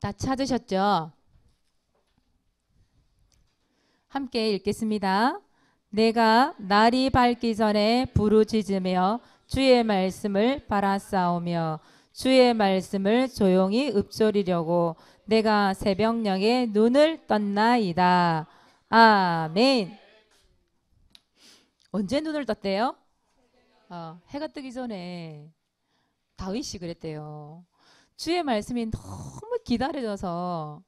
다 찾으셨죠? 함께 읽겠습니다. 내가 날이 밝기 전에 부르짖으며 주의 말씀을 바라싸우며 주의 말씀을 조용히 읊조리려고 내가 새벽녘에 눈을 떴나이다. 아멘. 언제 눈을 떴대요? 해가 뜨기 전에 다윗이 그랬대요. 주의 말씀이 너무 기다려져서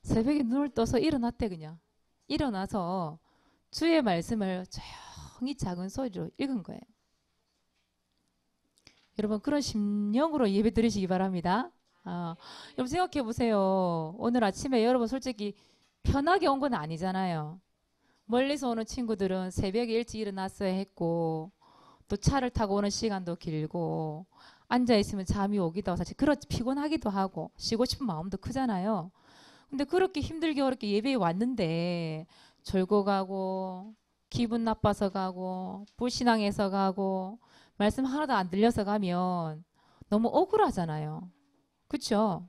새벽에 눈을 떠서 일어났대. 그냥 일어나서 주의 말씀을 조용히 작은 소리로 읽은 거예요. 여러분 그런 심령으로 예배 드리시기 바랍니다. 여러분 생각해 보세요. 오늘 아침에 여러분 솔직히 편하게 온 건 아니잖아요. 멀리서 오는 친구들은 새벽에 일찍 일어났어야 했고 또 차를 타고 오는 시간도 길고 앉아있으면 잠이 오기도 하고 사실 그렇지 피곤하기도 하고 쉬고 싶은 마음도 크잖아요. 근데 그렇게 힘들게 어렵게 예배에 왔는데 졸고 가고 기분 나빠서 가고 불신앙해서 가고 말씀 하나도 안 들려서 가면 너무 억울하잖아요. 그렇죠?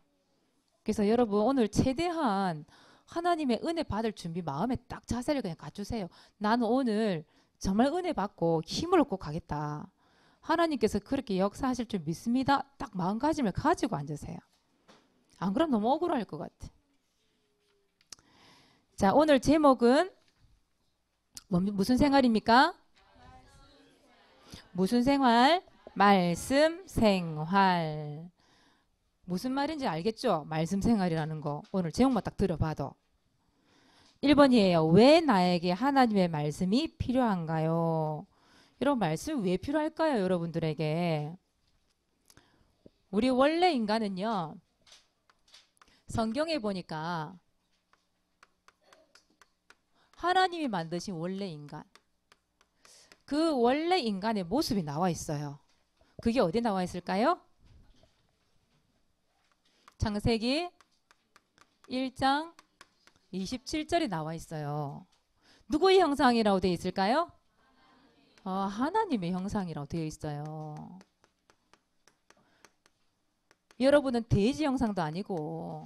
그래서 여러분 오늘 최대한 하나님의 은혜 받을 준비 마음에 딱 자세를 그냥 갖추세요. 나는 오늘 정말 은혜 받고 힘을 얻고 가겠다. 하나님께서 그렇게 역사하실 줄 믿습니다. 딱 마음가짐을 가지고 앉으세요. 안 그러면 너무 억울할 것 같아. 자, 오늘 제목은 무슨 생활입니까? 무슨 생활? 말씀 생활. 무슨 말인지 알겠죠? 말씀 생활이라는 거. 오늘 제목만 딱 들어봐도. 1번이에요. 왜 나에게 하나님의 말씀이 필요한가요? 이런 말씀이 왜 필요할까요? 여러분들에게. 우리 원래 인간은요. 성경에 보니까 하나님이 만드신 원래 인간. 그 원래 인간의 모습이 나와 있어요. 그게 어디 나와 있을까요? 창세기 1장 27절에 나와 있어요. 누구의 형상이라고 되어 있을까요? 하나님의 형상이라고 되어 있어요. 여러분은 돼지 형상도 아니고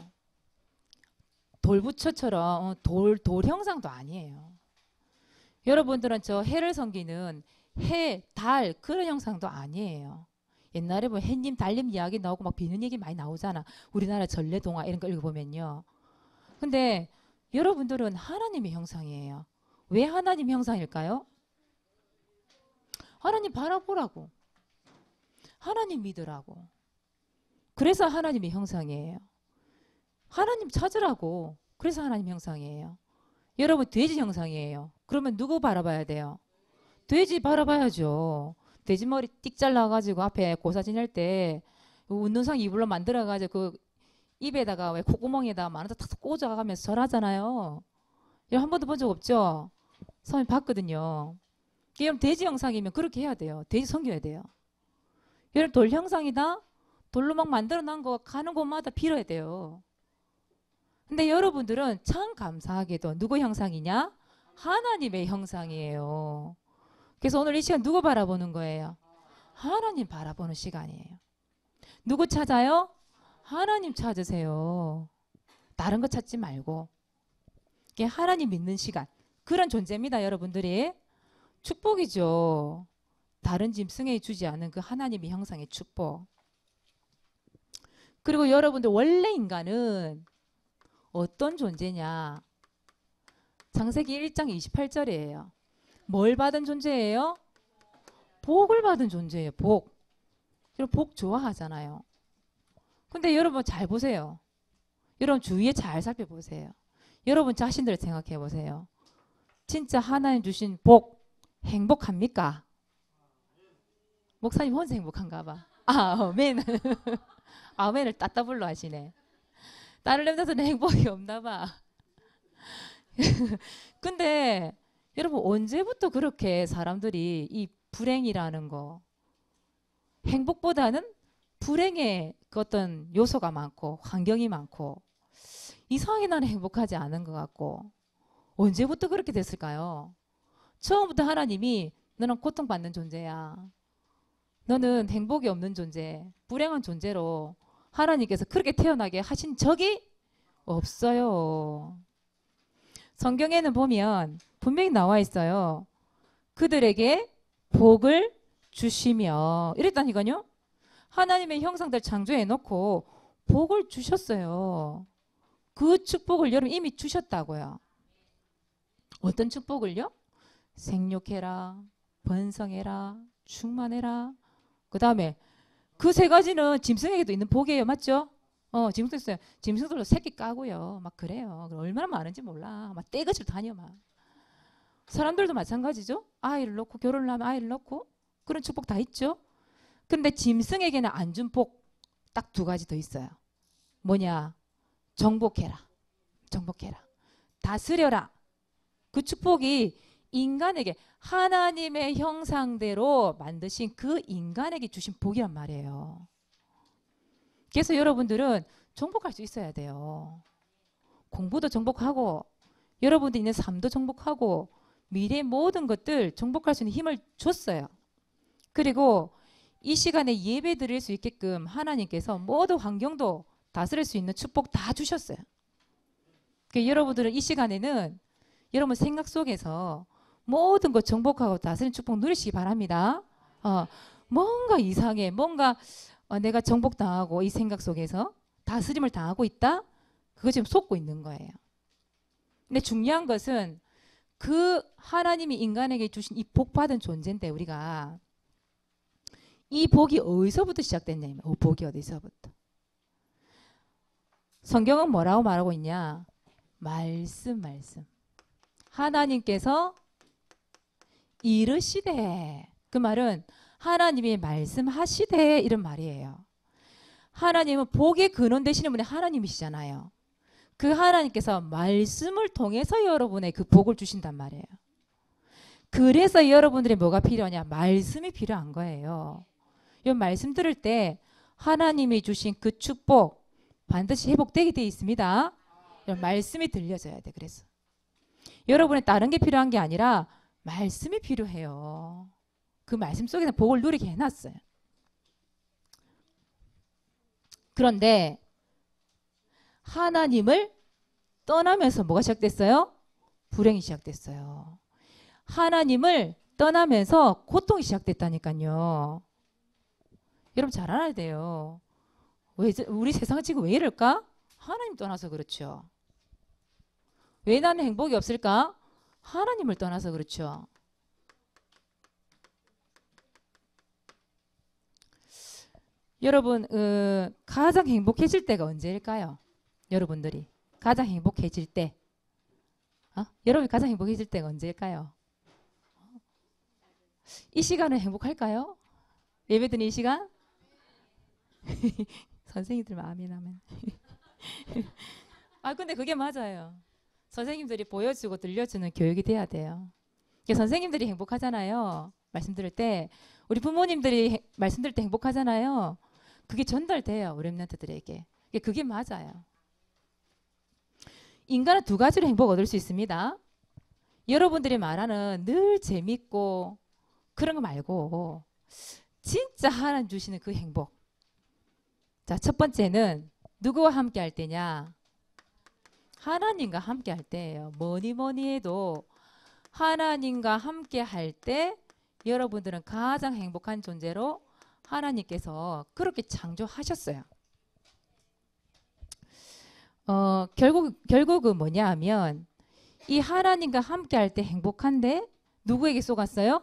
돌부처처럼 돌 형상도 아니에요. 여러분들은 저 해를 섬기는 해, 달 그런 형상도 아니에요. 옛날에 뭐 해님, 달님 이야기 나오고 막 비는 얘기 많이 나오잖아. 우리나라 전래동화 이런 거 읽어보면요. 근데 여러분들은 하나님의 형상이에요. 왜 하나님 형상일까요? 하나님 바라보라고. 하나님 믿으라고. 그래서 하나님의 형상이에요. 하나님 찾으라고. 그래서 하나님 형상이에요. 여러분 돼지 형상이에요. 그러면 누구 바라봐야 돼요? 돼지 바라봐야죠. 돼지 머리 띡 잘라가지고 앞에 고사 지낼 때 웃는 상 이불로 만들어가지고 그 입에다가 왜 콧구멍에다가 만화도 탁탁 꽂아가면서 절하잖아요. 이거 한 번도 본 적 없죠? 선생님 봤거든요. 그럼 돼지 형상이면 그렇게 해야 돼요. 돼지 섬겨야 돼요. 여러분 돌 형상이다? 돌로 막 만들어 놓은 거 가는 곳마다 빌어야 돼요. 근데 여러분들은 참 감사하게도 누구 형상이냐? 하나님의 형상이에요. 그래서 오늘 이 시간 누구 바라보는 거예요? 하나님 바라보는 시간이에요. 누구 찾아요? 하나님 찾으세요. 다른 거 찾지 말고. 이게 하나님 믿는 시간. 그런 존재입니다, 여러분들이. 축복이죠. 다른 짐승에 주지 않은 그 하나님의 형상의 축복. 그리고 여러분들 원래 인간은 어떤 존재냐? 창세기 1장 28절이에요. 뭘 받은 존재예요? 복을 받은 존재예요. 복. 여러분 복 좋아하잖아요. 근데 여러분 잘 보세요. 여러분 주위에 잘 살펴보세요. 여러분 자신들 생각해 보세요. 진짜 하나님 주신 복 행복합니까? 목사님 혼자 행복한가 봐. 아멘. 아멘을 따따블로 하시네. 다른 렘자들은 행복이 없나 봐. 근데 여러분 언제부터 그렇게 사람들이 이 불행이라는 거 행복보다는 불행의 그 어떤 요소가 많고 환경이 많고 이상하게 나는 행복하지 않은 것 같고 언제부터 그렇게 됐을까요? 처음부터 하나님이 너는 고통받는 존재야. 너는 행복이 없는 존재, 불행한 존재로 하나님께서 그렇게 태어나게 하신 적이 없어요. 성경에는 보면 분명히 나와 있어요. 그들에게 복을 주시며 이랬다니까요. 하나님의 형상들 창조해 놓고 복을 주셨어요. 그 축복을 여러분 이미 주셨다고요. 어떤 축복을요? 생육해라, 번성해라, 충만해라. 그 다음에 그 세 가지는 짐승에게도 있는 복이에요. 맞죠? 짐승들도 새끼 까고요. 막 그래요. 얼마나 많은지 몰라. 막 떼거지로 다녀 막. 사람들도 마찬가지죠. 아이를 낳고 결혼을 하면 아이를 낳고 그런 축복 다 있죠. 그런데 짐승에게는 안 준 복 딱 두 가지 더 있어요. 뭐냐? 정복해라. 정복해라. 다스려라. 그 축복이 인간에게 하나님의 형상대로 만드신 그 인간에게 주신 복이란 말이에요. 그래서 여러분들은 정복할 수 있어야 돼요. 공부도 정복하고 여러분들 있는 삶도 정복하고 미래의 모든 것들 정복할 수 있는 힘을 줬어요. 그리고 이 시간에 예배 드릴 수 있게끔 하나님께서 모든 환경도 다스릴 수 있는 축복 다 주셨어요. 그러니까 여러분들은 이 시간에는 여러분 생각 속에서 모든 것 정복하고 다스리는 축복 누리시기 바랍니다. 뭔가 이상해. 뭔가 내가 정복당하고 이 생각 속에서 다스림을 당하고 있다? 그거 지금 속고 있는 거예요. 근데 중요한 것은 그 하나님이 인간에게 주신 이 복받은 존재인데 우리가 이 복이 어디서부터 시작됐냐면 복이 어디서부터. 성경은 뭐라고 말하고 있냐? 말씀. 하나님께서 이르시되 그 말은 하나님이 말씀하시되 이런 말이에요. 하나님은 복의 근원 되시는 분이 하나님이시잖아요. 그 하나님께서 말씀을 통해서 여러분의 그 복을 주신단 말이에요. 그래서 여러분들이 뭐가 필요하냐? 말씀이 필요한 거예요. 이 말씀 들을 때 하나님이 주신 그 축복 반드시 회복되게 되어 있습니다. 이런 말씀이 들려져야 돼. 그래서 여러분의 다른 게 필요한 게 아니라 말씀이 필요해요. 그 말씀 속에서 복을 누리게 해놨어요. 그런데 하나님을 떠나면서 뭐가 시작됐어요? 불행이 시작됐어요. 하나님을 떠나면서 고통이 시작됐다니까요. 여러분 잘 알아야 돼요. 우리 세상은 지금 왜 이럴까? 하나님 떠나서 그렇죠. 왜 나는 행복이 없을까? 하나님을 떠나서 그렇죠. 여러분 가장 행복해질 때가 언제일까요? 여러분들이 가장 행복해질 때 여러분이 가장 행복해질 때가 언제일까요? 이 시간은 행복할까요? 예배 드리는 이 시간? 선생님들만 아멘하면 근데 그게 맞아요. 선생님들이 보여주고 들려주는 교육이 돼야 돼요. 선생님들이 행복하잖아요. 말씀 들을 때 우리 부모님들이 말씀 들을 때 행복하잖아요. 그게 전달돼요. 우리 렘넌트들에게. 그게 맞아요. 인간은 두 가지로 행복 얻을 수 있습니다. 여러분들이 말하는 늘 재밌고 그런 거 말고 진짜 하나님 주시는 그 행복. 자, 첫 번째는 누구와 함께 할 때냐? 하나님과 함께 할 때예요. 뭐니 해도 하나님과 함께 할 때 여러분들은 가장 행복한 존재로 하나님께서 그렇게 창조하셨어요. 결국은 뭐냐 하면 이 하나님과 함께 할 때 행복한데 누구에게 쏘갔어요?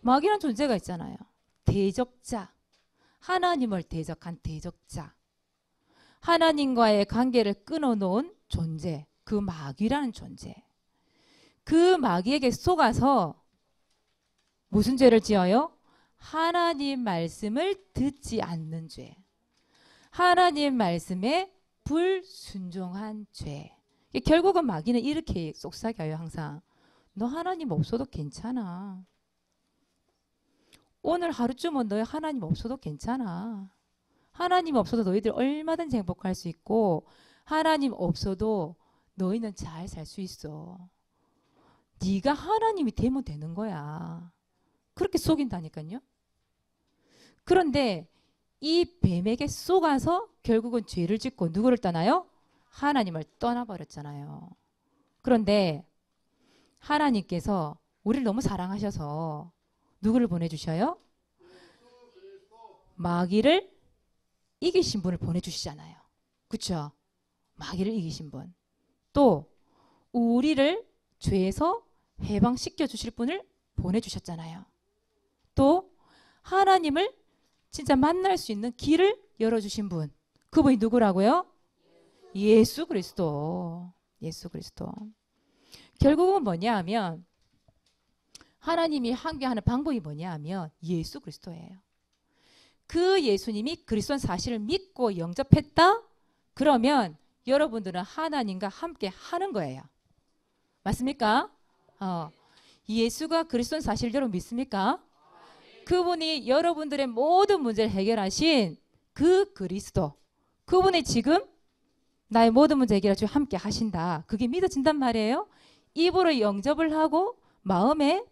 마귀라는 존재가 있잖아요. 대적자. 하나님을 대적한 대적자. 하나님과의 관계를 끊어놓은 존재. 그 마귀라는 존재. 그 마귀에게 속아서 무슨 죄를 지어요? 하나님 말씀을 듣지 않는 죄. 하나님 말씀에 불순종한 죄. 결국은 마귀는 이렇게 속삭여요. 항상. 너 하나님 없어도 괜찮아. 오늘 하루쯤은 너희 하나님 없어도 괜찮아. 하나님 없어도 너희들 얼마든지 행복할 수 있고 하나님 없어도 너희는 잘 살 수 있어. 네가 하나님이 되면 되는 거야. 그렇게 속인다니까요. 그런데 이 뱀에게 속아서 결국은 죄를 짓고 누구를 떠나요? 하나님을 떠나버렸잖아요. 그런데 하나님께서 우리를 너무 사랑하셔서 누구를 보내주셔요? 마귀를 이기신 분을 보내주시잖아요. 그렇죠? 마귀를 이기신 분. 또 우리를 죄에서 해방시켜 주실 분을 보내주셨잖아요. 또 하나님을 진짜 만날 수 있는 길을 열어주신 분. 그분이 누구라고요? 예수 그리스도. 예수 그리스도. 결국은 뭐냐 하면 하나님이 함께하는 방법이 뭐냐 하면 예수 그리스도예요. 그 예수님이 그리스도인 사실을 믿고 영접했다? 그러면 여러분들은 하나님과 함께 하는 거예요. 맞습니까? 예수가 그리스도인 사실을 여러분 믿습니까? 그분이 여러분들의 모든 문제를 해결하신 그 그리스도. 그분이 지금 나의 모든 문제 해결하시고 함께 하신다. 그게 믿어진단 말이에요. 입으로 영접을 하고 마음에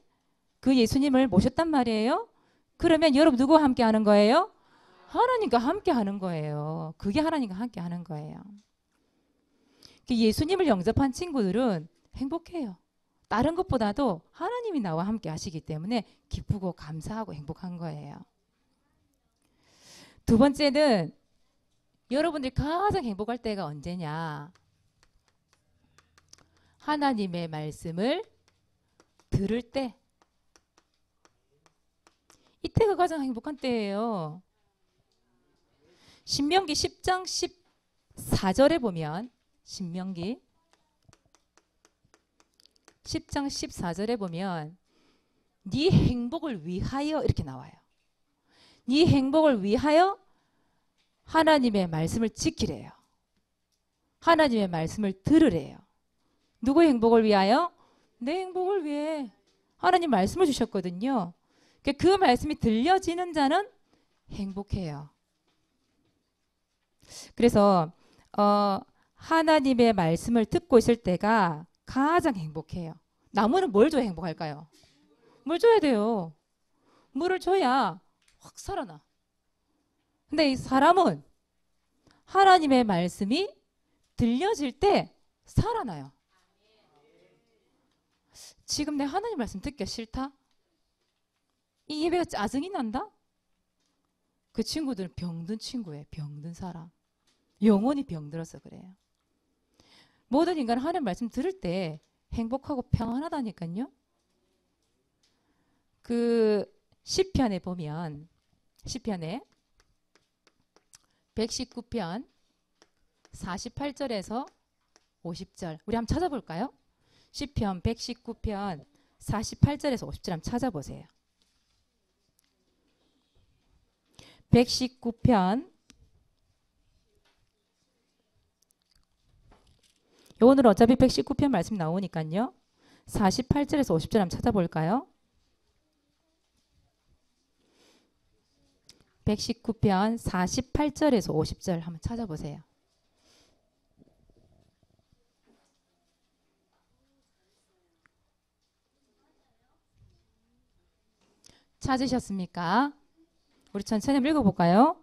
그 예수님을 모셨단 말이에요. 그러면 여러분 누구와 함께 하는 거예요? 하나님과 함께 하는 거예요. 그게 하나님과 함께 하는 거예요. 예수님을 영접한 친구들은 행복해요. 다른 것보다도 하나님이 나와 함께 하시기 때문에 기쁘고 감사하고 행복한 거예요. 두 번째는 여러분들이 가장 행복할 때가 언제냐? 하나님의 말씀을 들을 때. 이때가 가장 행복한 때예요. 신명기 10장 14절에 보면 신명기 10장 14절에 보면 네 행복을 위하여 이렇게 나와요. 네 행복을 위하여 하나님의 말씀을 지키래요. 하나님의 말씀을 들으래요. 누구의 행복을 위하여? 내 행복을 위해 하나님 말씀을 주셨거든요. 그 말씀이 들려지는 자는 행복해요. 그래서 하나님의 말씀을 듣고 있을 때가 가장 행복해요. 나무는 뭘 줘야 행복할까요? 물 줘야 돼요. 물을 줘야 확 살아나. 근데 이 사람은 하나님의 말씀이 들려질 때 살아나요. 지금 내 하나님 말씀 듣기가 싫다? 이 예배가 짜증이 난다? 그 친구들은 병든 친구예요. 병든 사람. 영혼이 병들어서 그래요. 모든 인간은 하나님 말씀 들을 때 행복하고 평안하다니까요. 그 시편에 보면 시편에 119편 48절에서 50절 우리 한번 찾아볼까요? 시편 119편 48절에서 50절 한번 찾아보세요. 119편 오늘 어차피 119편 말씀 나오니까요. 48절에서 50절 한번 찾아볼까요? 119편 48절에서 50절 한번 찾아보세요. 찾으셨습니까? 우리 천천히 한번 읽어볼까요?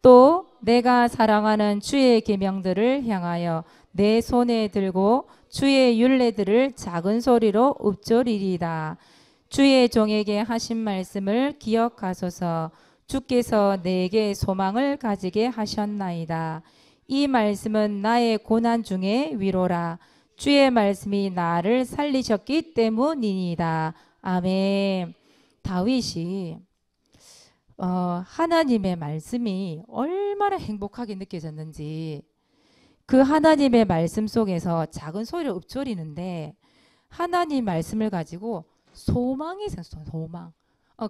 또 내가 사랑하는 주의 계명들을 향하여 내 손에 들고 주의 율례들을 작은 소리로 읊조리리다. 주의 종에게 하신 말씀을 기억하소서. 주께서 내게 소망을 가지게 하셨나이다. 이 말씀은 나의 고난 중에 위로라. 주의 말씀이 나를 살리셨기 때문이니이다. 아멘. 다윗이 하나님의 말씀이 얼마나 행복하게 느껴졌는지 그 하나님의 말씀 속에서 작은 소리를 읊조리는데 하나님 말씀을 가지고 소망이 생겼어요. 소망.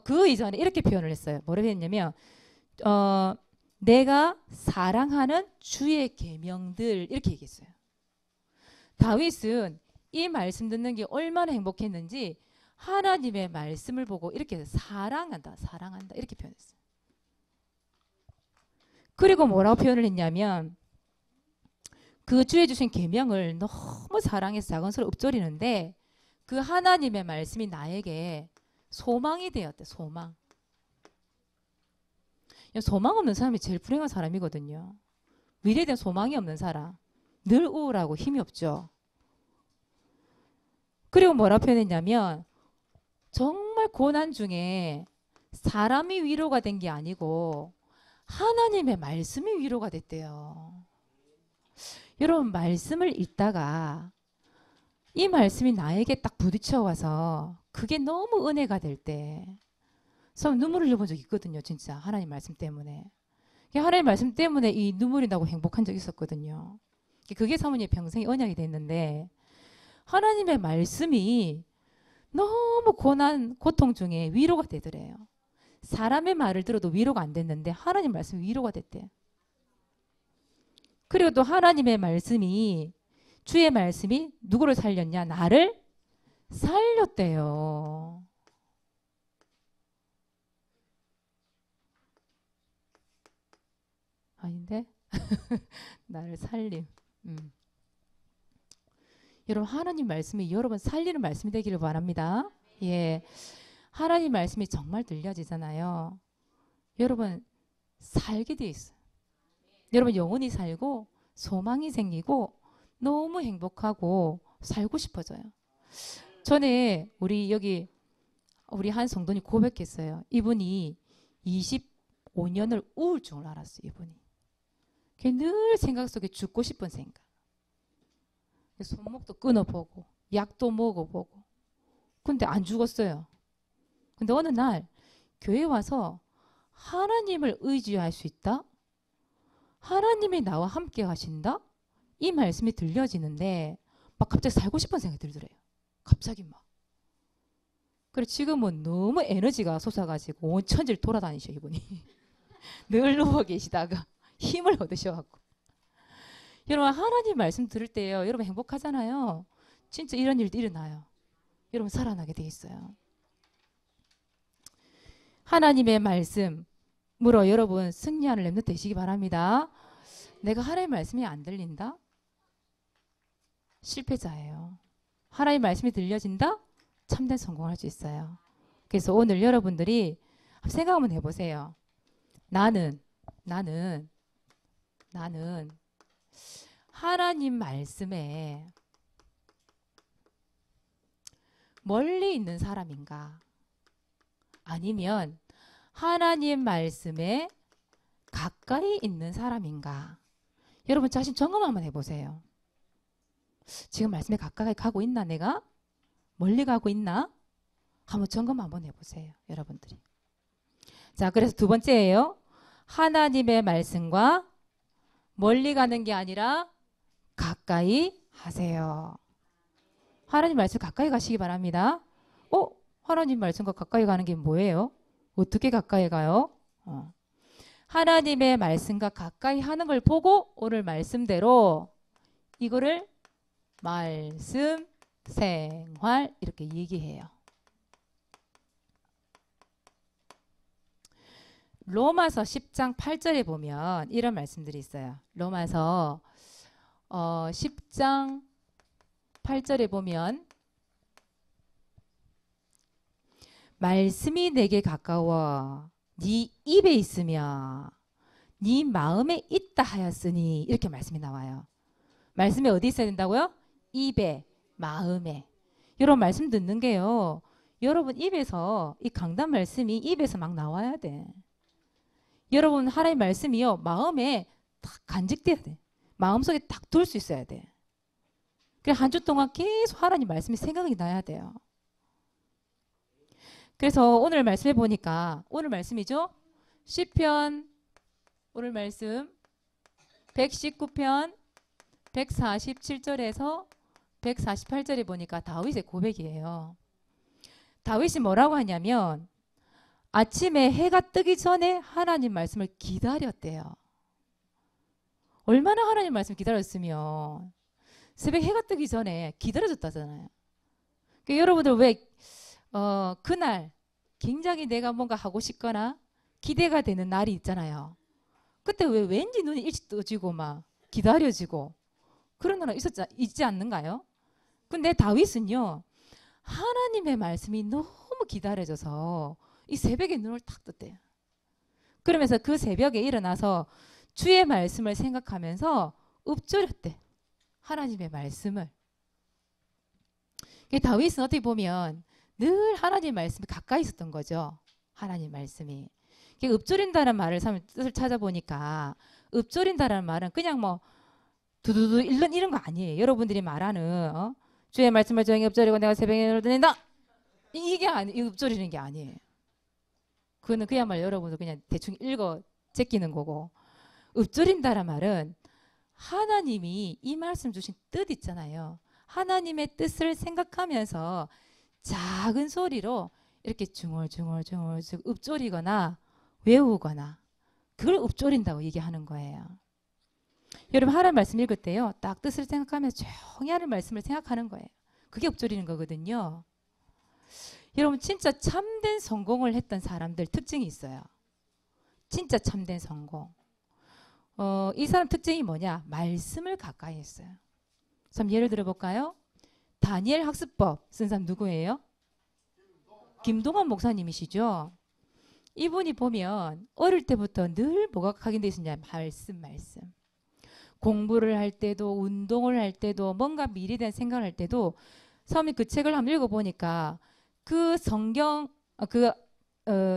그 이전에 이렇게 표현을 했어요. 뭐라고 했냐면 내가 사랑하는 주의 계명들 이렇게 얘기했어요. 다윗은 이 말씀 듣는 게 얼마나 행복했는지 하나님의 말씀을 보고 이렇게 사랑한다 이렇게 표현했어요. 그리고 뭐라고 표현을 했냐면 그 주에 주신 계명을 너무 사랑해서 작은 소리로 읊조리는데 그 하나님의 말씀이 나에게 소망이 되었대. 소망. 소망 없는 사람이 제일 불행한 사람이거든요. 미래에 대한 소망이 없는 사람. 늘 우울하고 힘이 없죠. 그리고 뭐라 표현했냐면 정말 고난 중에 사람이 위로가 된 게 아니고 하나님의 말씀이 위로가 됐대요. 여러분 말씀을 읽다가 이 말씀이 나에게 딱 부딪혀 와서 그게 너무 은혜가 될 때 전 눈물을 흘려본 적 있거든요. 진짜 하나님 말씀 때문에. 하나님 말씀 때문에 이 눈물이 나고 행복한 적 있었거든요. 그게 사모님의 평생의 언약이 됐는데 하나님의 말씀이 너무 고난, 고통 중에 위로가 되더래요. 사람의 말을 들어도 위로가 안 됐는데 하나님 말씀이 위로가 됐대요. 그리고 또 하나님의 말씀이 주의 말씀이 누구를 살렸냐? 나를 살렸대요. 아닌데? 나를 살림. 여러분 하나님 말씀이 여러분 살리는 말씀이 되기를 바랍니다. 예, 하나님 말씀이 정말 들려지잖아요. 여러분 살게 돼 있어요. 여러분 영혼이 살고 소망이 생기고 너무 행복하고 살고 싶어져요. 전에 우리 한 성도님 고백했어요. 이분이 25년을 우울증을 앓았어요. 이분이. 늘 생각 속에 죽고 싶은 생각. 손목도 끊어보고 약도 먹어보고 근데 안 죽었어요. 근데 어느 날 교회 와서 하나님을 의지할 수 있다? 하나님이 나와 함께 하신다? 이 말씀이 들려지는데 막 갑자기 살고 싶은 생각이 들더래요. 갑자기 막. 그래 지금은 너무 에너지가 솟아가지고 온 천지를 돌아다니셔 이분이. 늘 누워 계시다가 힘을 얻으셔갖고. 여러분 하나님 말씀 들을 때요. 여러분 행복하잖아요. 진짜 이런 일도 일어나요. 여러분 살아나게 돼 있어요. 하나님의 말씀으로 여러분 승리하는 렘넌트 되시기 바랍니다. 내가 하나님의 말씀이 안 들린다? 실패자예요. 하나님의 말씀이 들려진다? 참된 성공할 수 있어요. 그래서 오늘 여러분들이 생각 한번 해보세요. 나는 하나님 말씀에 멀리 있는 사람인가? 아니면 하나님 말씀에 가까이 있는 사람인가? 여러분 자신 점검 한번 해보세요. 지금 말씀에 가까이 가고 있나 내가? 멀리 가고 있나? 한번 점검 한번 해보세요. 여러분들이. 자, 그래서 두 번째예요. 하나님의 말씀과 멀리 가는 게 아니라 가까이 하세요. 하나님 말씀 가까이 가시기 바랍니다. 하나님 말씀과 가까이 가는 게 뭐예요? 어떻게 가까이 가요? 하나님의 말씀과 가까이 하는 걸 보고 오늘 말씀대로 이거를 말씀 생활 이렇게 얘기해요. 로마서 10장 8절에 보면 이런 말씀들이 있어요. 로마서 10장 8절에 보면 말씀이 내게 가까워 네 입에 있으며 네 마음에 있다 하였으니 이렇게 말씀이 나와요. 말씀이 어디 있어야 된다고요? 입에, 마음에. 여러분 말씀 듣는 게요. 여러분 입에서 이 강단 말씀이 입에서 막 나와야 돼. 여러분 하나님 말씀이요. 마음에 딱 간직돼야 돼. 마음속에 딱 둘 수 있어야 돼. 그래서 한 주 동안 계속 하나님 말씀이 생각이 나야 돼요. 그래서 오늘 말씀해 보니까 오늘 말씀이죠. 시편 오늘 말씀 119편 147절에서 148절에 보니까 다윗의 고백이에요. 다윗이 뭐라고 하냐면 아침에 해가 뜨기 전에 하나님 말씀을 기다렸대요. 얼마나 하나님 말씀을 기다렸으면 새벽 해가 뜨기 전에 기다려줬다잖아요. 그러니까 여러분들 왜 그날 굉장히 내가 뭔가 하고 싶거나 기대가 되는 날이 있잖아요. 그때 왜 왠지 눈이 일찍 떠지고 막 기다려지고 그런 날은 있지 않는가요? 근데 다윗은요. 하나님의 말씀이 너무 기다려져서 이 새벽에 눈을 탁 떴대요. 그러면서 그 새벽에 일어나서 주의 말씀을 생각하면서 읊조렸대. 하나님의 말씀을. 다윗은 어떻게 보면 늘 하나님의 말씀이 가까이 있었던 거죠. 하나님 말씀이. 읊조린다는 말을 뜻을 찾아보니까 읊조린다는 말은 그냥 뭐 두두두 이런 거 아니에요. 여러분들이 말하는 주의 말씀을 조용히 읊조리고 내가 새벽에 눈을 뜨는다. 이게 읊조리는 게 아니에요. 그거는 그야말로 여러분도 그냥 대충 읽어 제끼는 거고, 읊조린다는 말은 하나님이 이 말씀 주신 뜻 있잖아요. 하나님의 뜻을 생각하면서 작은 소리로 이렇게 중얼중얼 읊조리거나 외우거나, 그걸 읊조린다고 얘기하는 거예요. 여러분 하나님 말씀 읽을 때요, 딱 뜻을 생각하면서 조용히 하는 말씀을 생각하는 거예요. 그게 읊조리는 거거든요. 여러분 진짜 참된 성공을 했던 사람들 특징이 있어요. 진짜 참된 성공. 이 사람 특징이 뭐냐? 말씀을 가까이 했어요. 그럼 예를 들어 볼까요? 다니엘 학습법 쓴 사람 누구예요? 김동원 목사님이시죠. 이분이 보면 어릴 때부터 늘 뭐가 각인되어 있었냐? 말씀. 공부를 할 때도 운동을 할 때도 뭔가 미래에 대한 생각을 할 때도 처음에 그 책을 한번 읽어보니까 그 성경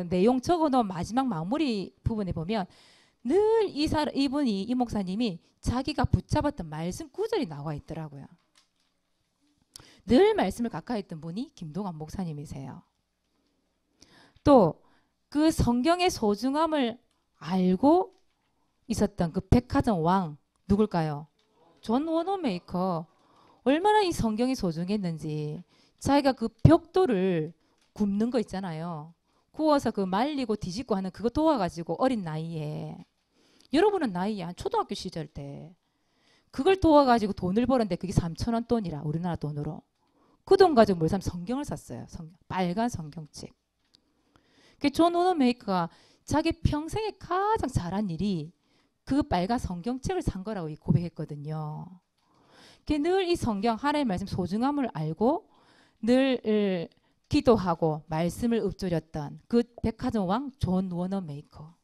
내용 적어놓은 마지막 마무리 부분에 보면 늘 이 목사님이 자기가 붙잡았던 말씀 구절이 나와 있더라고요. 늘 말씀을 가까이 했던 분이 김동완 목사님이세요. 또 그 성경의 소중함을 알고 있었던 그 백화점 왕 누굴까요? 존 워너메이커. 얼마나 이 성경이 소중했는지 자기가 그 벽돌을 굽는 거 있잖아요. 구워서 그 말리고 뒤집고 하는 그거 도와가지고 어린 나이에, 여러분은 나이에 한 초등학교 시절 때 그걸 도와가지고 돈을 벌었는데 그게 3,000원 돈이라, 우리나라 돈으로. 그 돈 가지고 뭘 사면 성경을 샀어요. 빨간 성경책. 존 워너메이커가 자기 평생에 가장 잘한 일이 그 빨간 성경책을 산 거라고 고백했거든요. 늘 이 성경 하나님의 말씀 소중함을 알고 늘 기도하고 말씀을 읊조렸던 그 백화점 왕 존 워너메이커.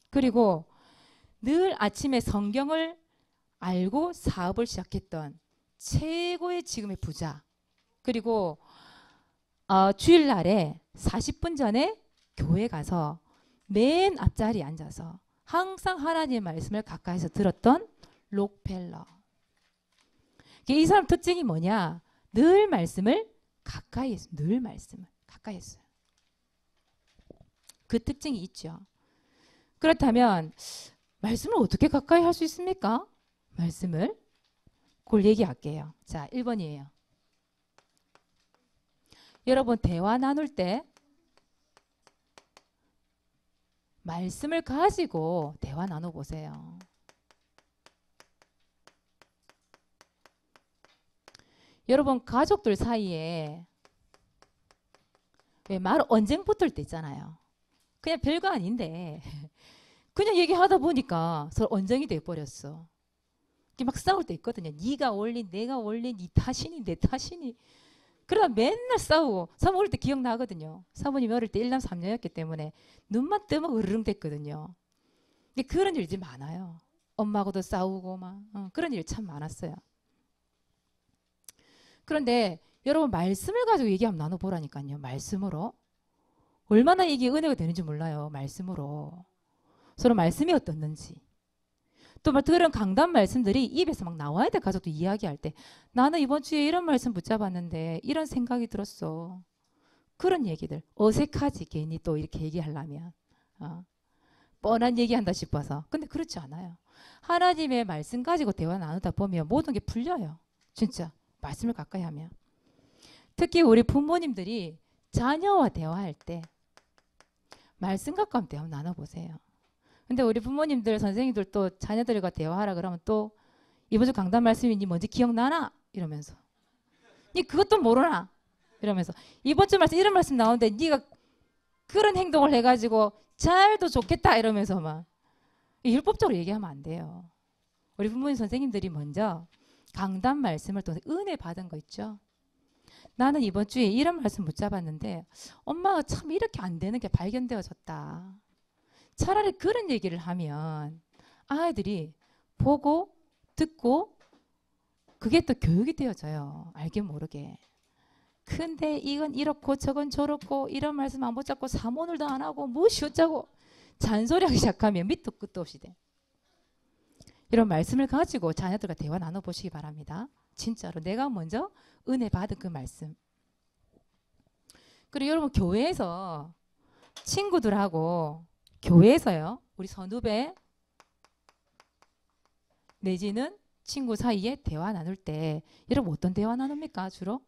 그리고 늘 아침에 성경을 알고 사업을 시작했던 최고의 지금의 부자. 그리고 주일날에 40분 전에 교회 가서 맨 앞자리에 앉아서 항상 하나님의 말씀을 가까이서 들었던 록펠러. 이 사람 특징이 뭐냐? 늘 말씀을 가까이 했어요. 늘 말씀을 가까이 했어요. 그 특징이 있죠. 그렇다면 말씀을 어떻게 가까이 할 수 있습니까? 말씀을 그걸 얘기할게요. 자, 1번이에요. 여러분 대화 나눌 때 말씀을 가지고 대화 나눠보세요. 여러분 가족들 사이에 왜 말 언쟁 붙을 때 있잖아요. 그냥 별거 아닌데 그냥 얘기하다 보니까 서로 언쟁이 돼버렸어. 막 싸울 때 있거든요. 네가 올린 내가 올린 네 탓이니 내 탓이니. 그러다 맨날 싸우고. 사모님 어릴 때 기억나거든요. 사모님이 어릴 때 1남 3녀였기 때문에 눈만 뜨면 으르릉 됐거든요. 근데 그런 일이 많아요. 엄마하고도 싸우고 막 그런 일이 참 많았어요. 그런데 여러분 말씀을 가지고 얘기 한번 나눠보라니까요. 말씀으로. 얼마나 이게 은혜가 되는지 몰라요. 말씀으로. 서로 말씀이 어떻는지. 또 막 그런 강단 말씀들이 입에서 막 나와야 돼. 가족도 이야기할 때. 나는 이번 주에 이런 말씀 붙잡았는데 이런 생각이 들었어. 그런 얘기들. 어색하지 괜히 또 이렇게 얘기하려면. 뻔한 얘기한다 싶어서. 근데 그렇지 않아요. 하나님의 말씀 가지고 대화 나누다 보면 모든 게 풀려요. 진짜. 말씀을 가까이 하면. 특히 우리 부모님들이 자녀와 대화할 때 말씀 갖고 한번 대화 나눠보세요. 근데 우리 부모님들, 선생님들 또 자녀들과 대화하라 그러면 또 이번 주 강단 말씀이 니 뭔지 기억나나? 이러면서. 니 그것도 모르나? 이러면서. 이번 주 말씀 이런 말씀 나오는데 니가 그런 행동을 해가지고 잘도 좋겠다 이러면서 막. 율법적으로 얘기하면 안 돼요. 우리 부모님 선생님들이 먼저 강단 말씀을 통해서 은혜 받은 거 있죠. 나는 이번 주에 이런 말씀 붙잡았는데 엄마가 참 이렇게 안 되는 게 발견되어졌다. 차라리 그런 얘기를 하면 아이들이 보고 듣고 그게 또 교육이 되어져요. 알게 모르게. 근데 이건 이렇고 저건 저렇고 이런 말씀 안 붙잡고 사모늘도 안 하고 무엇이 어쩌고 잔소리하기 시작하면 밑도 끝도 없이 돼. 이런 말씀을 가지고 자녀들과 대화 나눠보시기 바랍니다. 진짜로 내가 먼저 은혜 받은 그 말씀. 그리고 여러분 교회에서 친구들하고 교회에서요. 우리 선후배 내지는 친구 사이에 대화 나눌 때 여러분 어떤 대화 나눕니까? 주로?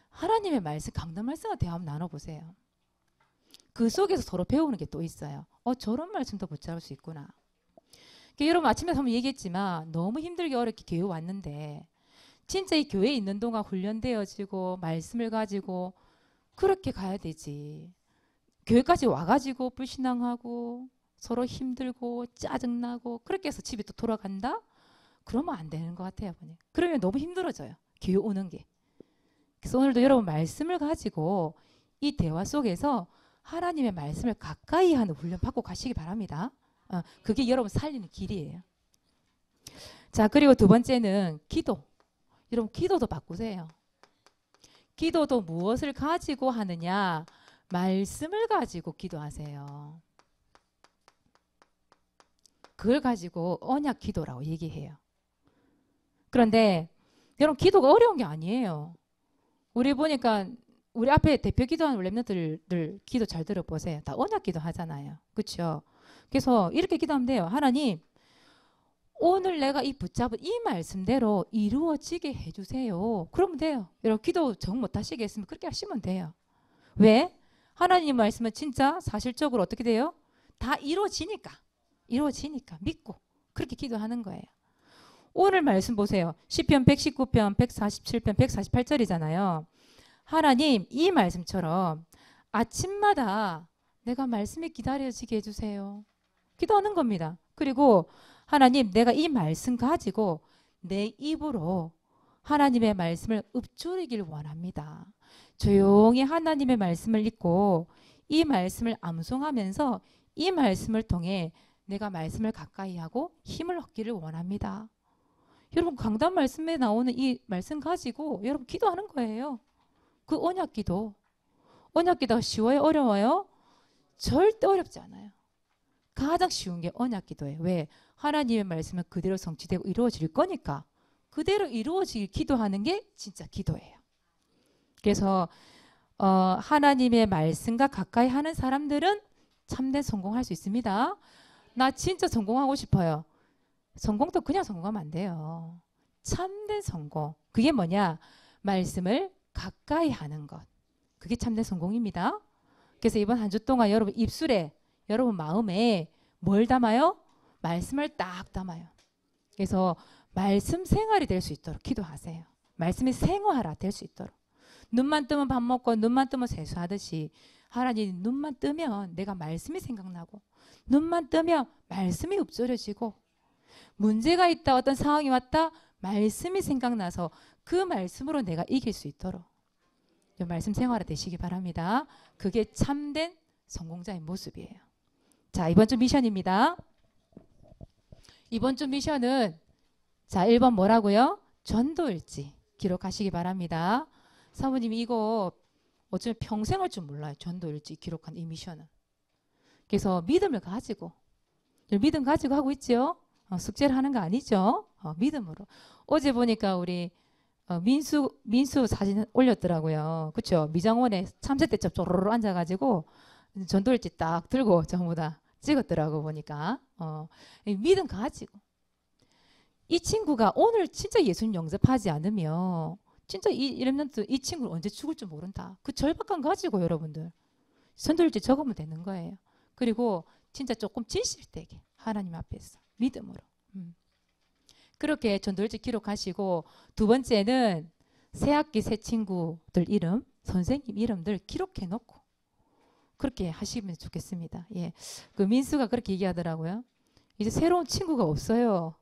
하나님의 말씀, 강단 말씀과 대화 한번 나눠보세요. 그 속에서 서로 배우는 게 또 있어요. 저런 말씀도 붙잡을 수 있구나. 그러니까 여러분 아침에 한번 얘기했지만 너무 힘들게 어렵게 교회 왔는데 진짜 이 교회에 있는 동안 훈련되어지고 말씀을 가지고 그렇게 가야 되지. 교회까지 와가지고 불신앙하고 서로 힘들고 짜증나고 그렇게 해서 집에 또 돌아간다? 그러면 안 되는 것 같아요. 그러면 너무 힘들어져요. 교회 오는 게. 그래서 오늘도 여러분 말씀을 가지고 이 대화 속에서 하나님의 말씀을 가까이 하는 훈련 받고 가시기 바랍니다. 그게 여러분 살리는 길이에요. 자, 그리고 두 번째는 기도. 여러분 기도도 바꾸세요. 기도도 무엇을 가지고 하느냐? 말씀을 가지고 기도하세요. 그걸 가지고 언약 기도라고 얘기해요. 그런데 여러분 기도가 어려운 게 아니에요. 우리 보니까 우리 앞에 대표 기도하는 랩런트들 기도 잘 들어보세요. 다 언약 기도 하잖아요. 그렇죠? 그래서 이렇게 기도하면 돼요. 하나님, 오늘 내가 이 붙잡은 이 말씀대로 이루어지게 해주세요. 그러면 돼요. 여러분 기도 정 못하시겠으면 그렇게 하시면 돼요. 왜? 하나님 말씀은 진짜 사실적으로 어떻게 돼요? 다 이루어지니까 믿고 그렇게 기도하는 거예요. 오늘 말씀 보세요. 시편 119편, 147편, 148절이잖아요. 하나님 이 말씀처럼 아침마다 내가 말씀이 기다려지게 해주세요. 기도하는 겁니다. 그리고 하나님 내가 이 말씀 가지고 내 입으로 하나님의 말씀을 읊조리길 원합니다. 조용히 하나님의 말씀을 읽고 이 말씀을 암송하면서 이 말씀을 통해 내가 말씀을 가까이 하고 힘을 얻기를 원합니다. 여러분 강단 말씀에 나오는 이 말씀 가지고 여러분 기도하는 거예요. 그 언약 기도. 언약 기도가 쉬워요? 어려워요? 절대 어렵지 않아요. 가장 쉬운 게 언약 기도예요. 왜? 하나님의 말씀은 그대로 성취되고 이루어질 거니까 그대로 이루어지길 기도하는 게 진짜 기도예요. 그래서 하나님의 말씀과 가까이 하는 사람들은 참된 성공할 수 있습니다. 나 진짜 성공하고 싶어요. 성공도 그냥 성공하면 안 돼요. 참된 성공. 그게 뭐냐? 말씀을 가까이 하는 것. 그게 참된 성공입니다. 그래서 이번 한 주 동안 여러분 입술에 여러분 마음에 뭘 담아요? 말씀을 딱 담아요. 그래서 말씀 생활이 될 수 있도록 기도하세요. 말씀이 생활화 될 수 있도록. 눈만 뜨면 밥 먹고 눈만 뜨면 세수하듯이 하나님 눈만 뜨면 내가 말씀이 생각나고 눈만 뜨면 말씀이 읊조려지고 문제가 있다 어떤 상황이 왔다 말씀이 생각나서 그 말씀으로 내가 이길 수 있도록 말씀 생활화 되시기 바랍니다. 그게 참된 성공자의 모습이에요. 자, 이번 주 미션입니다. 이번 주 미션은 자 1번 뭐라고요? 전도일지 기록하시기 바랍니다. 사모님이 이거 어쩌면 평생 할 줄 몰라요. 전도일지 기록한 이 미션은. 그래서 믿음을 가지고 믿음 가지고 하고 있죠. 숙제를 하는 거 아니죠. 믿음으로. 어제 보니까 우리 민수 사진 올렸더라고요. 그렇죠? 미장원에 참새 때처럼 쪼르르 앉아가지고 전도일지 딱 들고 전부 다 찍었더라고 보니까. 믿음 가지고. 이 친구가 오늘 진짜 예수님 영접하지 않으면 진짜 이 렘넌트 이 친구는 언제 죽을 줄 모른다. 그 절박감 가지고 여러분들 전도일지 적으면 되는 거예요. 그리고 진짜 조금 진실되게 하나님 앞에서 믿음으로. 그렇게 전도일지 기록하시고 두 번째는 새학기 새 친구들 이름, 선생님 이름들 기록해 놓고 그렇게 하시면 좋겠습니다. 예, 그 민수가 그렇게 얘기하더라고요. 이제 새로운 친구가 없어요.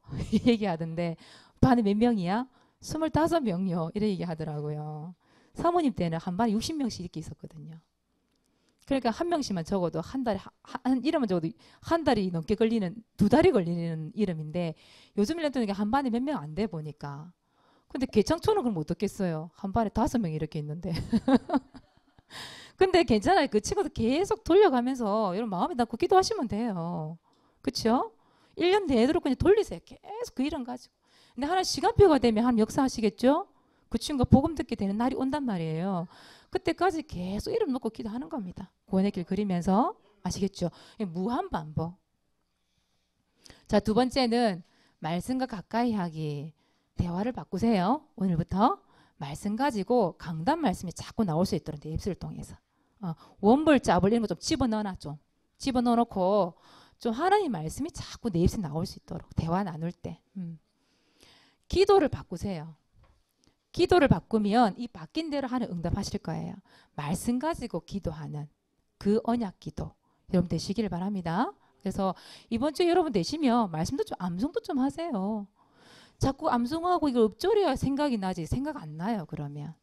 얘기하던데 반에 몇 명이야? 25명요. 이래 얘기하더라고요. 사모님 때는 한 반에 60명씩 이렇게 있었거든요. 그러니까 한 명씩만 적어도 한 달에 한 이름은 적어도 한 달이 넘게 걸리는, 2달이 걸리는 이름인데 요즘 1년 동안 한 반에 몇 명 안 돼 보니까. 근데 개창초는 그럼 어떻겠어요? 한 반에 5명 이렇게 있는데. 근데 괜찮아요. 그 친구들 계속 돌려가면서 여러분 마음에 담고 기도하시면 돼요. 그렇죠? 1년 내도록 그냥 돌리세요. 계속 그 이름 가지고. 근데 하나 시간표가 되면 하나님 역사하시겠죠? 그 친구가 복음 듣게 되는 날이 온단 말이에요. 그때까지 계속 이름 놓고 기도하는 겁니다. 구원의 길 그리면서. 아시겠죠? 무한 반복. 자, 두 번째는 말씀과 가까이 하기. 대화를 바꾸세요. 오늘부터 말씀 가지고 강단 말씀이 자꾸 나올 수 있도록 내 입술을 통해서. 원불, 짜불 이런 거 좀 집어넣어놔. 좀 집어넣어놓고 좀 하나님 말씀이 자꾸 내 입술에 나올 수 있도록 대화 나눌 때. 기도를 바꾸세요. 기도를 바꾸면 이 바뀐 대로 하는 응답하실 거예요. 말씀 가지고 기도하는 그 언약 기도 여러분 되시기를 바랍니다. 그래서 이번 주에 여러분 되시면 말씀도 좀 암송도 좀 하세요. 자꾸 암송하고 이거 읊조려야 생각이 나지 생각 안 나요. 그러면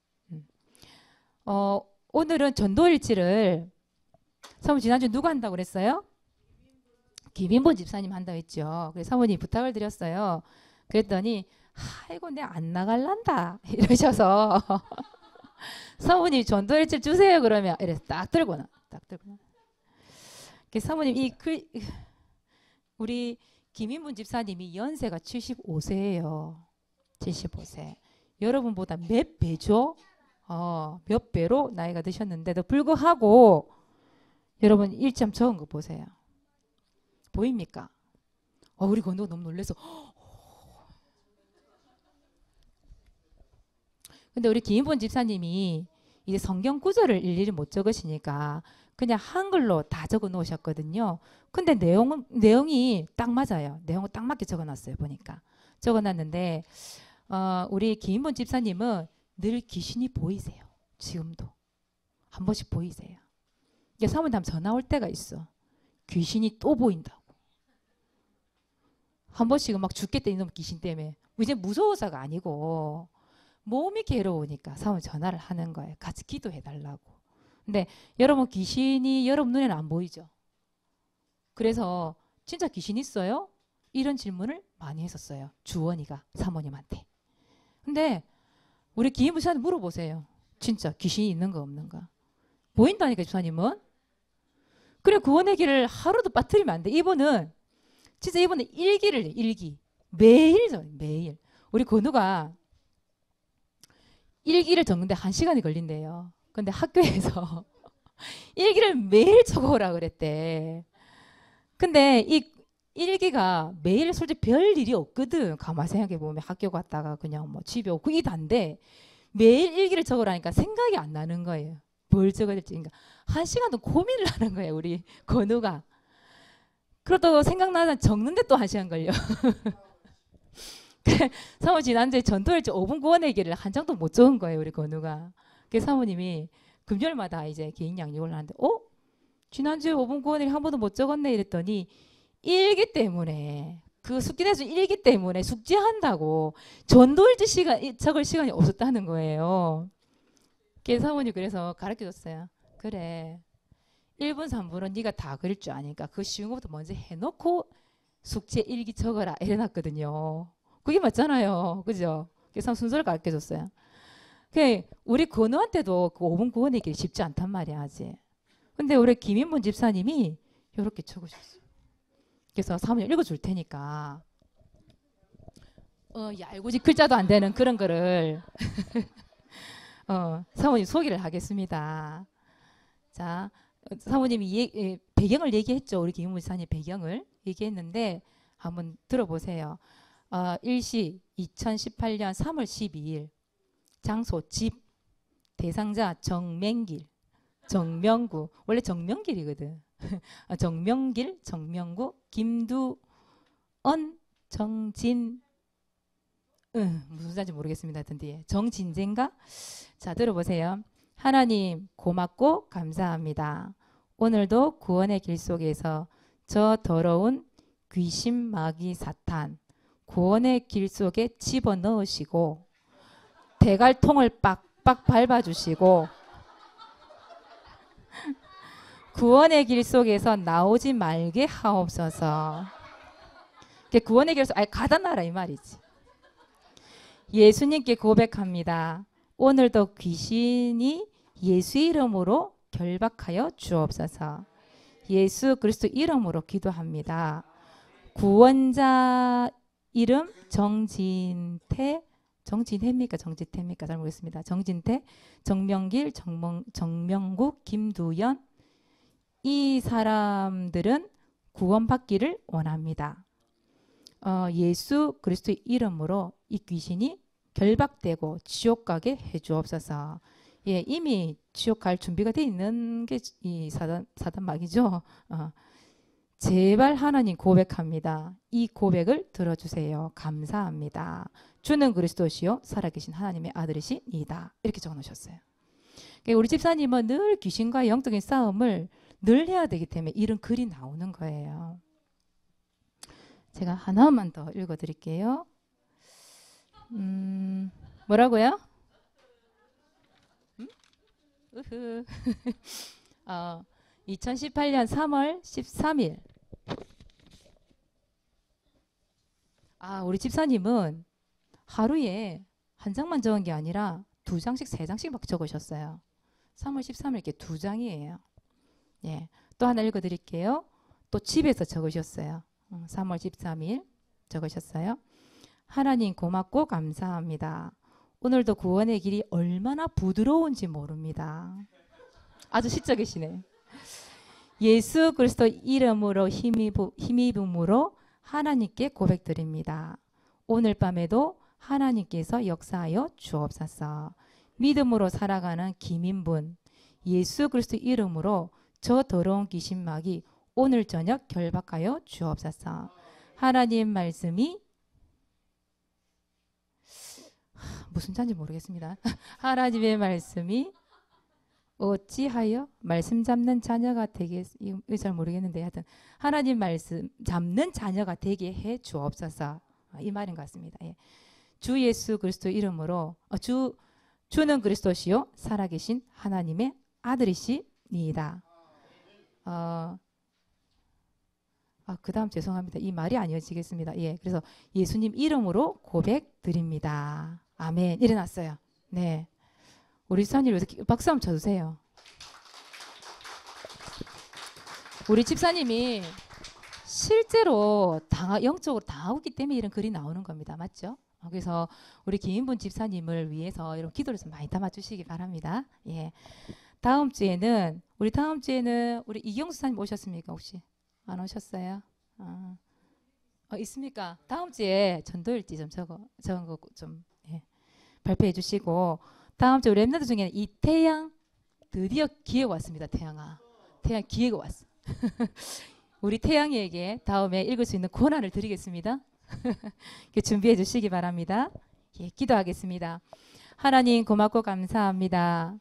오늘은 전도일지를 사모님 지난주 누가 한다고 그랬어요? 김인본 집사님 한다고 했죠. 그래서 사모님 부탁을 드렸어요. 그랬더니 아이고 내가 안 나갈란다 이러셔서 사모님 전도일지 주세요 그러면 이래서 딱 들고 사모님 우리 김인분 집사님이 연세가 75세예요. 75세. 여러분보다 몇 배죠? 몇 배로 나이가 드셨는데도 불구하고 여러분 1점 적은 거 보세요. 보입니까? 우리 건도가 너무 놀라서 근데 우리 김인분 집사님이 이제 성경 구절을 일일이 못 적으시니까 그냥 한글로 다 적어 놓으셨거든요. 근데 내용이 딱 맞아요. 내용을 딱 맞게 적어 놨어요. 보니까. 적어 놨는데 우리 김인분 집사님은 늘 귀신이 보이세요. 지금도. 한 번씩 보이세요. 이게 사모님 전화 올 때가 있어. 귀신이 또 보인다고. 한 번씩은 막 죽겠다 이놈 귀신 때문에. 이제 무서워서가 아니고 몸이 괴로우니까 사모님 전화를 하는 거예요. 같이 기도해달라고. 근데 여러분 귀신이 여러분 눈에는 안 보이죠. 그래서 진짜 귀신 있어요? 이런 질문을 많이 했었어요. 주원이가 사모님한테. 근데 우리 김인부 씨한테 물어보세요. 진짜 귀신이 있는가 없는가. 보인다니까 집사님은. 그래 구원의 길을 하루도 빠뜨리면 안 돼. 이분은 진짜 이분은 일기 매일죠. 매일. 우리 건우가 일기를 적는데 1시간이 걸린대요. 근데 학교에서 일기를 매일 적어오라 그랬대. 근데 이 일기가 매일 솔직히 별 일이 없거든. 가만히 생각해보면 학교 갔다가 그냥 뭐 집에 오고 이게 단데 매일 일기를 적으라니까 생각이 안 나는 거예요. 뭘 적어야 될지. 그러니까 1시간도 고민을 하는 거예요. 우리 건우가. 그렇다고 생각나면 적는데 또 1시간 걸려. 사모 지난주에 전도일지 5분 구원의 길을 한 장도 못 적은 거예요. 우리 건우가. 그래서 사모님이 금요일마다 이제 개인 양육을 하는데 지난주에 5분 구원의 길 한 번도 못 적었네 이랬더니 일기 때문에 그 숙기대수 일기 때문에 숙제한다고 전도일지 적을 시간이 없었다는 거예요. 그래서 사모님 그래서 가르쳐줬어요. 그래 1분 3분은 네가 다 그릴 줄 아니까 그 쉬운 것부터 먼저 해놓고 숙제 일기 적어라 이래놨거든요. 그게 맞잖아요. 그죠? 그래서 순서를 가르쳐줬어요. 우리 건우한테도 그 5분 구원의 길 쉽지 않단 말이야 아직. 근데 우리 김인문 집사님이 이렇게 적으셨어요. 그래서 사모님 읽어줄 테니까 얄궂이 글자도 안 되는 그런 거를 사모님 소개를 하겠습니다. 자, 사모님이 배경을 얘기했죠. 우리 김인문 집사님 배경을 얘기했는데 한번 들어보세요. 일시 2018년 3월 12일 장소 집 대상자 정맹길 정명구 원래 정명길이거든. 정명길 정명구 김두언 정진 무슨 자인지 모르겠습니다. 하여튼 뒤에 정진재인가? 자 들어보세요. 하나님 고맙고 감사합니다. 오늘도 구원의 길 속에서 저 더러운 귀신 마귀 사탄 구원의 길 속에 집어넣으시고 대갈통을 빡빡 밟아주시고 구원의 길 속에서 나오지 말게 하옵소서. 구원의 길에서 아예 가다놔라 이 말이지. 예수님께 고백합니다. 오늘도 귀신이 예수 이름으로 결박하여 주옵소서. 예수 그리스도 이름으로 기도합니다. 구원자 이름 정진태입니까? 정지태입니까? 잘 모르겠습니다. 정진태, 정명길, 정명국, 김두연 이 사람들은 구원받기를 원합니다. 예수 그리스도 이름으로 이 귀신이 결박되고 지옥 가게 해주옵소서. 예, 이미 지옥 갈 준비가 돼 있는 게 이 사단막이죠. 제발 하나님 고백합니다. 이 고백을 들어주세요. 감사합니다. 주는 그리스도시요 살아계신 하나님의 아들이시니다. 이렇게 적어놓으셨어요. 우리 집사님은 늘 귀신과의 영적인 싸움을 늘 해야 되기 때문에 이런 글이 나오는 거예요. 제가 하나만 더 읽어드릴게요. 뭐라고요? 2018년 3월 13일. 우리 집사님은 하루에 한 장만 적은 게 아니라 2장씩 3장씩 막 적으셨어요. 3월 13일 이렇게 2장이에요. 예, 또 하나 읽어드릴게요. 또 집에서 적으셨어요. 3월 13일 적으셨어요. 하나님 고맙고 감사합니다. 오늘도 구원의 길이 얼마나 부드러운지 모릅니다. 아주 시적이시네. 예수 그리스도 이름으로 힘입음으로 하나님께 고백드립니다. 오늘 밤에도 하나님께서 역사하여 주옵소서. 믿음으로 살아가는 김인분, 예수 그리스도 이름으로 저 더러운 귀신막이 오늘 저녁 결박하여 주옵소서. 하나님 말씀이 무슨 자인지 모르겠습니다. 하나님의 말씀이 어찌하여 말씀 잡는 자녀가 되게 잘 모르겠는데 하여튼 하나님 말씀 잡는 자녀가 되게 해 주옵소서. 이 말인 것 같습니다. 예. 주 예수 그리스도 이름으로 주는 그리스도시요 살아계신 하나님의 아들이시니이다. 그 다음 죄송합니다. 이 말이 아니어지겠습니다. 예, 그래서 예수님 이름으로 고백 드립니다. 아멘. 일어났어요. 네. 우리 집사님 여기서 박수 한번 쳐주세요. 우리 집사님이 실제로 영적으로 당하고 있기 때문에 이런 글이 나오는 겁니다. 맞죠? 그래서 우리 김인분 집사님을 위해서 이런 기도를 좀 많이 담아주시기 바랍니다. 예. 다음 주에는 우리 이경수 집사님 오셨습니까? 혹시 안 오셨어요? 있습니까? 다음 주에 전도일지 좀 적은 거 좀 발표해 주시고 다음 주 우리 랩런트 중에는 이태양 드디어 기회가 왔습니다. 태양 기회가 왔어. 우리 태양이에게 다음에 읽을 수 있는 권한을 드리겠습니다. 준비해 주시기 바랍니다. 예, 기도하겠습니다. 하나님 고맙고 감사합니다.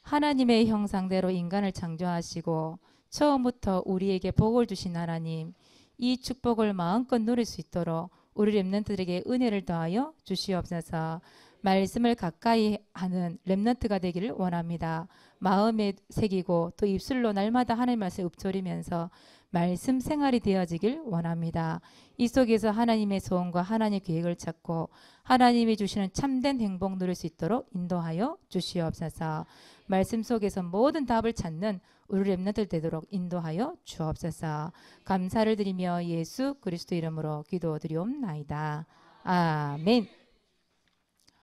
하나님의 형상대로 인간을 창조하시고 처음부터 우리에게 복을 주신 하나님, 이 축복을 마음껏 누릴 수 있도록 우리 랩런트들에게 은혜를 더하여 주시옵소서. 말씀을 가까이 하는 랩런트가 되기를 원합니다. 마음에 새기고 또 입술로 날마다 하나님의 말씀을 읊조리면서 말씀 생활이 되어지길 원합니다. 이 속에서 하나님의 소원과 하나님의 계획을 찾고 하나님이 주시는 참된 행복 누릴 수 있도록 인도하여 주시옵소서. 말씀 속에서 모든 답을 찾는 우리 랩런트들 되도록 인도하여 주옵소서. 감사를 드리며 예수 그리스도 이름으로 기도드리옵나이다. 아멘.